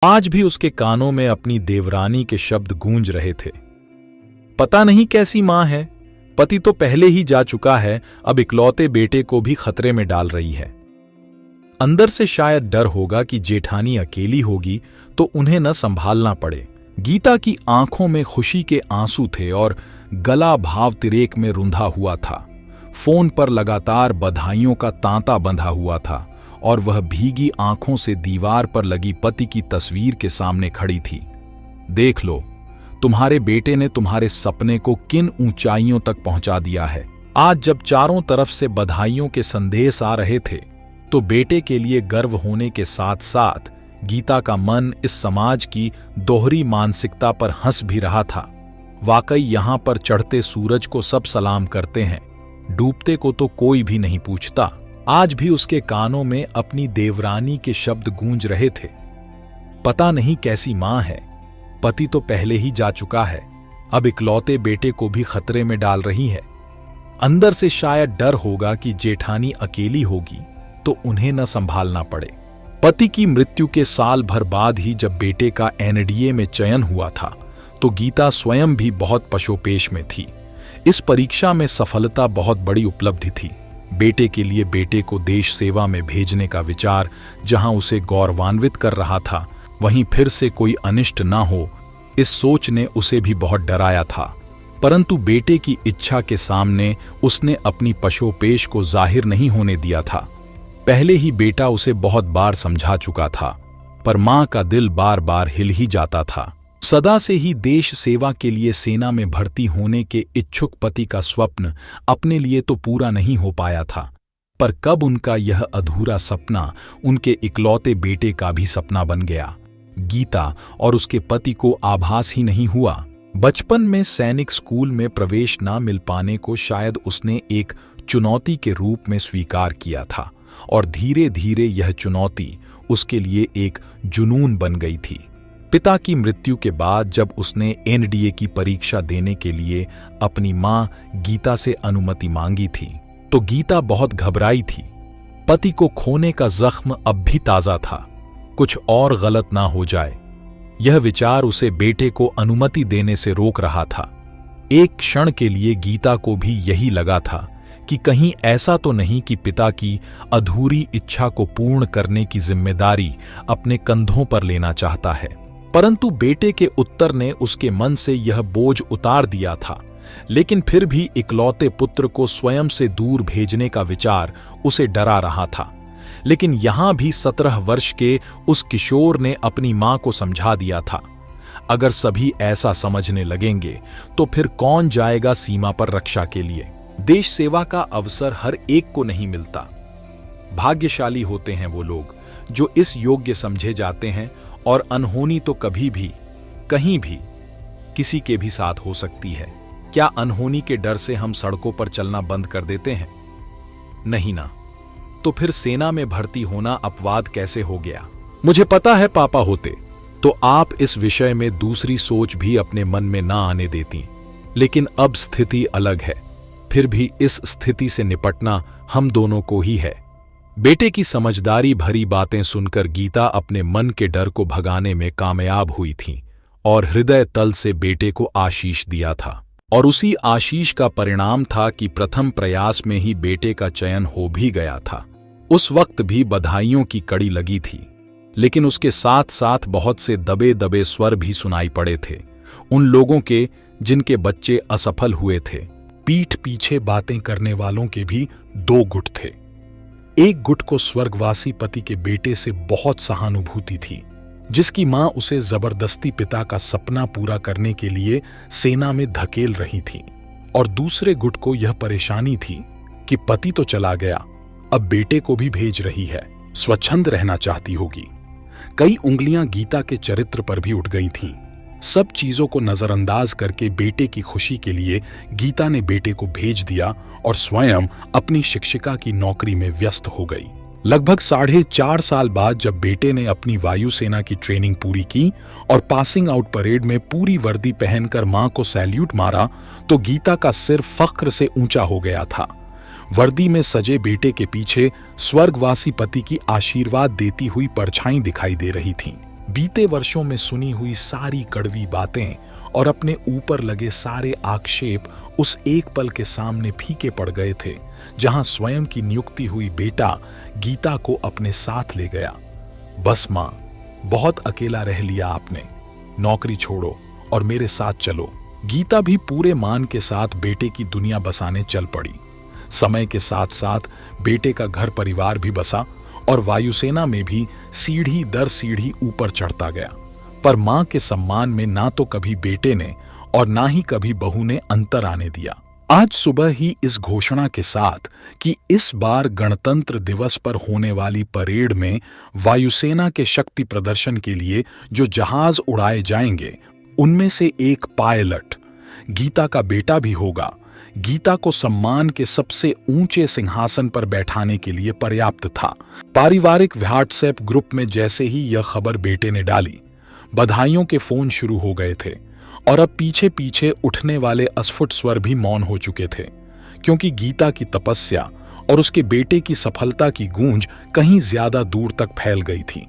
आज भी उसके कानों में अपनी देवरानी के शब्द गूंज रहे थे। पता नहीं कैसी मां है, पति तो पहले ही जा चुका है, अब इकलौते बेटे को भी खतरे में डाल रही है। अंदर से शायद डर होगा कि जेठानी अकेली होगी तो उन्हें न संभालना पड़े। गीता की आंखों में खुशी के आंसू थे और गला भावतिरेक में रुंधा हुआ था। फोन पर लगातार बधाइयों का तांता बंधा हुआ था और वह भीगी आंखों से दीवार पर लगी पति की तस्वीर के सामने खड़ी थी। देख लो, तुम्हारे बेटे ने तुम्हारे सपने को किन ऊंचाइयों तक पहुंचा दिया है। आज जब चारों तरफ से बधाइयों के संदेश आ रहे थे तो बेटे के लिए गर्व होने के साथ साथ गीता का मन इस समाज की दोहरी मानसिकता पर हंस भी रहा था। वाकई यहां पर चढ़ते सूरज को सब सलाम करते हैं, डूबते को तो कोई भी नहीं पूछता। आज भी उसके कानों में अपनी देवरानी के शब्द गूंज रहे थे। पता नहीं कैसी मां है, पति तो पहले ही जा चुका है, अब इकलौते बेटे को भी खतरे में डाल रही है। अंदर से शायद डर होगा कि जेठानी अकेली होगी तो उन्हें न संभालना पड़े। पति की मृत्यु के साल भर बाद ही जब बेटे का एनडीए में चयन हुआ था तो गीता स्वयं भी बहुत पशोपेश में थी। इस परीक्षा में सफलता बहुत बड़ी उपलब्धि थी। बेटे के लिए बेटे को देश सेवा में भेजने का विचार जहां उसे गौरवान्वित कर रहा था, वहीं फिर से कोई अनिष्ट ना हो, इस सोच ने उसे भी बहुत डराया था। परंतु बेटे की इच्छा के सामने उसने अपनी पशोपेश को जाहिर नहीं होने दिया था। पहले ही बेटा उसे बहुत बार समझा चुका था, पर मां का दिल बार बार हिल ही जाता था। सदा से ही देश सेवा के लिए सेना में भर्ती होने के इच्छुक पति का स्वप्न अपने लिए तो पूरा नहीं हो पाया था, पर कब उनका यह अधूरा सपना उनके इकलौते बेटे का भी सपना बन गया। गीता और उसके पति को आभास ही नहीं हुआ। बचपन में सैनिक स्कूल में प्रवेश न मिल पाने को शायद उसने एक चुनौती के रूप में स्वीकार किया था और धीरे धीरे यह चुनौती उसके लिए एक जुनून बन गई थी। पिता की मृत्यु के बाद जब उसने एनडीए की परीक्षा देने के लिए अपनी मां गीता से अनुमति मांगी थी तो गीता बहुत घबराई थी। पति को खोने का जख्म अब भी ताजा था, कुछ और गलत ना हो जाए, यह विचार उसे बेटे को अनुमति देने से रोक रहा था। एक क्षण के लिए गीता को भी यही लगा था कि कहीं ऐसा तो नहीं कि पिता की अधूरी इच्छा को पूर्ण करने की जिम्मेदारी अपने कंधों पर लेना चाहता है। परंतु बेटे के उत्तर ने उसके मन से यह बोझ उतार दिया था, लेकिन फिर भी इकलौते पुत्र को स्वयं से दूर भेजने का विचार उसे डरा रहा था। लेकिन यहां भी 17 वर्ष के उस किशोर ने अपनी मां को समझा दिया था, अगर सभी ऐसा समझने लगेंगे तो फिर कौन जाएगा सीमा पर रक्षा के लिए। देश सेवा का अवसर हर एक को नहीं मिलता। भाग्यशाली होते हैं वो लोग जो इस योग्य समझे जाते हैं, और अनहोनी तो कभी भी कहीं भी किसी के भी साथ हो सकती है। क्या अनहोनी के डर से हम सड़कों पर चलना बंद कर देते हैं? नहीं ना। तो फिर सेना में भर्ती होना अपवाद कैसे हो गया? मुझे पता है पापा होते तो आप इस विषय में दूसरी सोच भी अपने मन में ना आने देती, लेकिन अब स्थिति अलग है। फिर भी इस स्थिति से निपटना हम दोनों को ही है। बेटे की समझदारी भरी बातें सुनकर गीता अपने मन के डर को भगाने में कामयाब हुई थी और हृदय तल से बेटे को आशीष दिया था। और उसी आशीष का परिणाम था कि प्रथम प्रयास में ही बेटे का चयन हो भी गया था। उस वक्त भी बधाइयों की कड़ी लगी थी, लेकिन उसके साथ साथ बहुत से दबे दबे स्वर भी सुनाई पड़े थे, उन लोगों के जिनके बच्चे असफल हुए थे। पीठ पीछे बातें करने वालों के भी दो गुट थे। एक गुट को स्वर्गवासी पति के बेटे से बहुत सहानुभूति थी, जिसकी मां उसे जबरदस्ती पिता का सपना पूरा करने के लिए सेना में धकेल रही थी, और दूसरे गुट को यह परेशानी थी कि पति तो चला गया, अब बेटे को भी भेज रही है, स्वच्छंद रहना चाहती होगी। कई उंगलियां गीता के चरित्र पर भी उठ गई थीं। सब चीजों को नजरअंदाज करके बेटे की खुशी के लिए गीता ने बेटे को भेज दिया और स्वयं अपनी शिक्षिका की नौकरी में व्यस्त हो गई। लगभग 4.5 साल बाद जब बेटे ने अपनी वायुसेना की ट्रेनिंग पूरी की और पासिंग आउट परेड में पूरी वर्दी पहनकर मां को सैल्यूट मारा तो गीता का सिर फख्र से ऊंचा हो गया था। वर्दी में सजे बेटे के पीछे स्वर्गवासी पति की आशीर्वाद देती हुई परछाई दिखाई दे रही थी। बीते वर्षों में सुनी हुई सारी कड़वी बातें और अपने ऊपर लगे सारे आक्षेप उस एक पल के सामने फीके पड़ गए थे जहां स्वयं की नियुक्ति हुई बेटा गीता को अपने साथ ले गया। बस मां, बहुत अकेला रह लिया आपने, नौकरी छोड़ो और मेरे साथ चलो। गीता भी पूरे मान के साथ बेटे की दुनिया बसाने चल पड़ी। समय के साथ साथ बेटे का घर परिवार भी बसा और वायुसेना में भी सीढ़ी दर सीढ़ी ऊपर चढ़ता गया। पर मां के सम्मान में ना तो कभी बेटे ने और ना ही कभी बहू ने अंतर आने दिया। आज सुबह ही इस घोषणा के साथ कि इस बार गणतंत्र दिवस पर होने वाली परेड में वायुसेना के शक्ति प्रदर्शन के लिए जो जहाज उड़ाए जाएंगे उनमें से एक पायलट गीता का बेटा भी होगा, गीता को सम्मान के सबसे ऊंचे सिंहासन पर बैठाने के लिए पर्याप्त था। पारिवारिक व्हाट्सएप ग्रुप में जैसे ही यह खबर बेटे ने डाली, बधाइयों के फोन शुरू हो गए थे और अब पीछे पीछे उठने वाले अस्फुट स्वर भी मौन हो चुके थे, क्योंकि गीता की तपस्या और उसके बेटे की सफलता की गूंज कहीं ज्यादा दूर तक फैल गई थी।